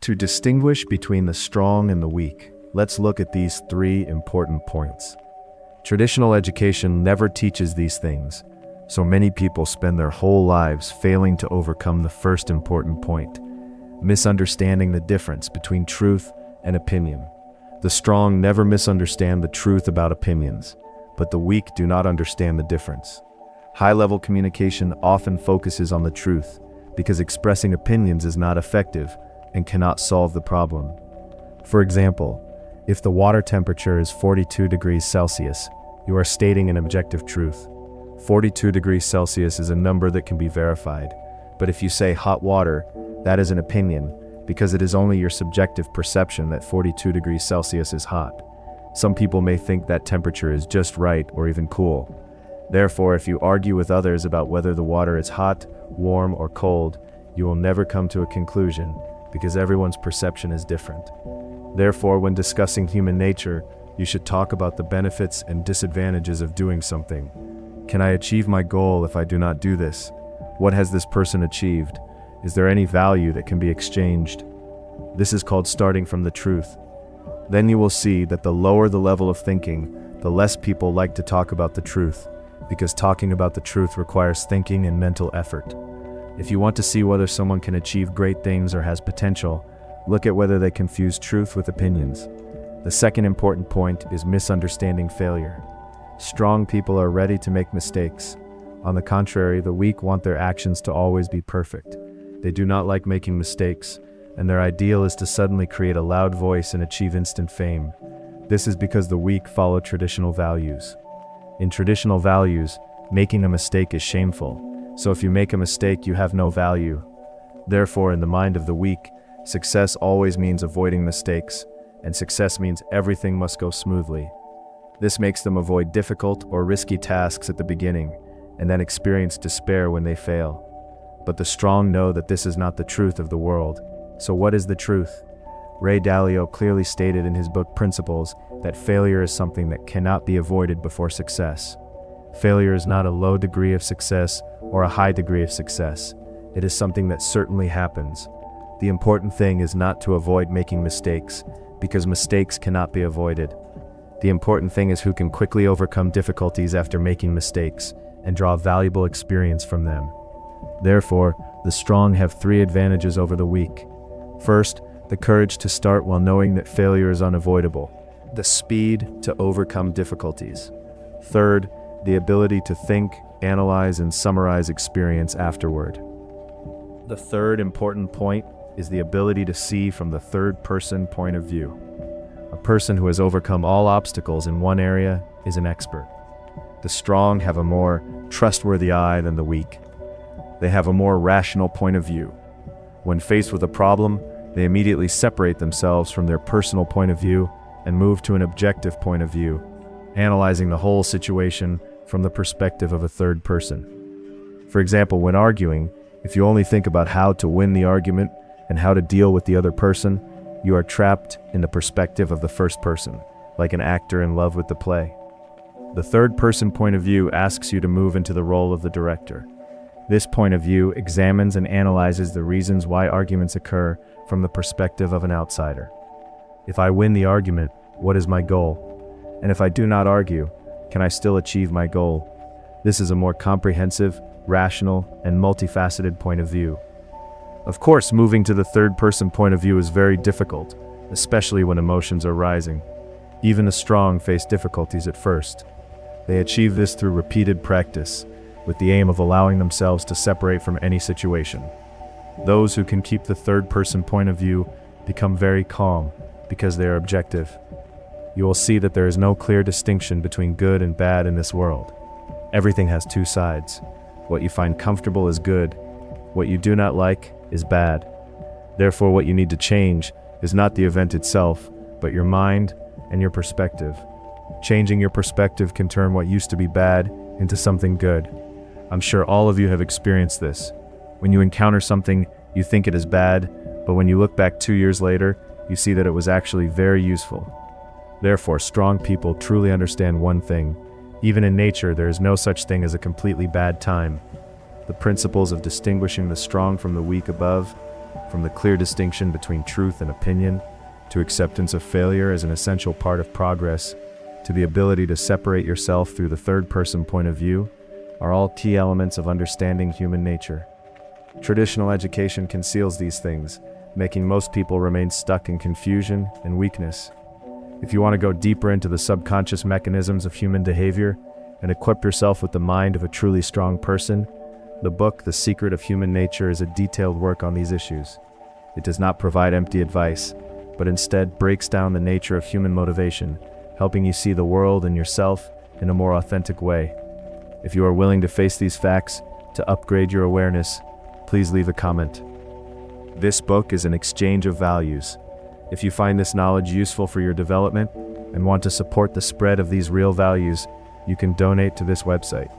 To distinguish between the strong and the weak, let's look at these three important points. Traditional education never teaches these things, so many people spend their whole lives failing to overcome the first important point, misunderstanding the difference between truth and opinion. The strong never misunderstand the truth about opinions, but the weak do not understand the difference. High-level communication often focuses on the truth because expressing opinions is not effective and cannot solve the problem. For example, if the water temperature is 42 degrees Celsius, you are stating an objective truth. 42 degrees Celsius is a number that can be verified, but if you say hot water, that is an opinion because it is only your subjective perception that 42 degrees Celsius is hot. Some people may think that temperature is just right or even cool. Therefore, if you argue with others about whether the water is hot, warm, or cold, you will never come to a conclusion because everyone's perception is different. Therefore, when discussing human nature, you should talk about the benefits and disadvantages of doing something. Can I achieve my goal if I do not do this? What has this person achieved? Is there any value that can be exchanged? This is called starting from the truth. Then you will see that the lower the level of thinking, the less people like to talk about the truth, because talking about the truth requires thinking and mental effort. If you want to see whether someone can achieve great things or has potential, look at whether they confuse truth with opinions. The second important point is misunderstanding failure. Strong people are ready to make mistakes. On the contrary, the weak want their actions to always be perfect. They do not like making mistakes, and their ideal is to suddenly create a loud voice and achieve instant fame. This is because the weak follow traditional values. In traditional values, making a mistake is shameful, so if you make a mistake, you have no value. Therefore, in the mind of the weak, success always means avoiding mistakes, and success means everything must go smoothly. This makes them avoid difficult or risky tasks at the beginning, and then experience despair when they fail. But the strong know that this is not the truth of the world. So what is the truth? Ray Dalio clearly stated in his book Principles that failure is something that cannot be avoided before success. Failure is not a low degree of success or a high degree of success. It is something that certainly happens. The important thing is not to avoid making mistakes, because mistakes cannot be avoided. The important thing is who can quickly overcome difficulties after making mistakes and draw valuable experience from them. Therefore, the strong have three advantages over the weak. First, the courage to start while knowing that failure is unavoidable. The speed to overcome difficulties. Third, the ability to think, analyze, and summarize experience afterward. The third important point is the ability to see from the third-person point of view. A person who has overcome all obstacles in one area is an expert. The strong have a more trustworthy eye than the weak. They have a more rational point of view. When faced with a problem, they immediately separate themselves from their personal point of view and move to an objective point of view, analyzing the whole situation from the perspective of a third person. For example, when arguing, if you only think about how to win the argument and how to deal with the other person, you are trapped in the perspective of the first person, like an actor in love with the play. The third-person point of view asks you to move into the role of the director. This point of view examines and analyzes the reasons why arguments occur from the perspective of an outsider. If I win the argument, what is my goal? And if I do not argue, can I still achieve my goal? This is a more comprehensive, rational, and multifaceted point of view. Of course, moving to the third-person point of view is very difficult, especially when emotions are rising. Even the strong face difficulties at first. They achieve this through repeated practice, with the aim of allowing themselves to separate from any situation. Those who can keep the third-person point of view become very calm because they are objective. You will see that there is no clear distinction between good and bad in this world. Everything has two sides. What you find comfortable is good. What you do not like is bad. Therefore, what you need to change is not the event itself, but your mind and your perspective. Changing your perspective can turn what used to be bad into something good. I'm sure all of you have experienced this. When you encounter something, you think it is bad, but when you look back 2 years later, you see that it was actually very useful. Therefore, strong people truly understand one thing. Even in nature, there is no such thing as a completely bad time. The principles of distinguishing the strong from the weak above from the clear distinction between truth and opinion, to acceptance of failure as an essential part of progress, to the ability to separate yourself through the third-person point of view, are all key elements of understanding human nature. Traditional education conceals these things, making most people remain stuck in confusion and weakness. If you want to go deeper into the subconscious mechanisms of human behavior and equip yourself with the mind of a truly strong person, the book The Secret of Human Nature is a detailed work on these issues. It does not provide empty advice, but instead breaks down the nature of human motivation, helping you see the world and yourself in a more authentic way. If you are willing to face these facts, to upgrade your awareness, please leave a comment. This book is an exchange of values. If you find this knowledge useful for your development and want to support the spread of these real values, you can donate to this website.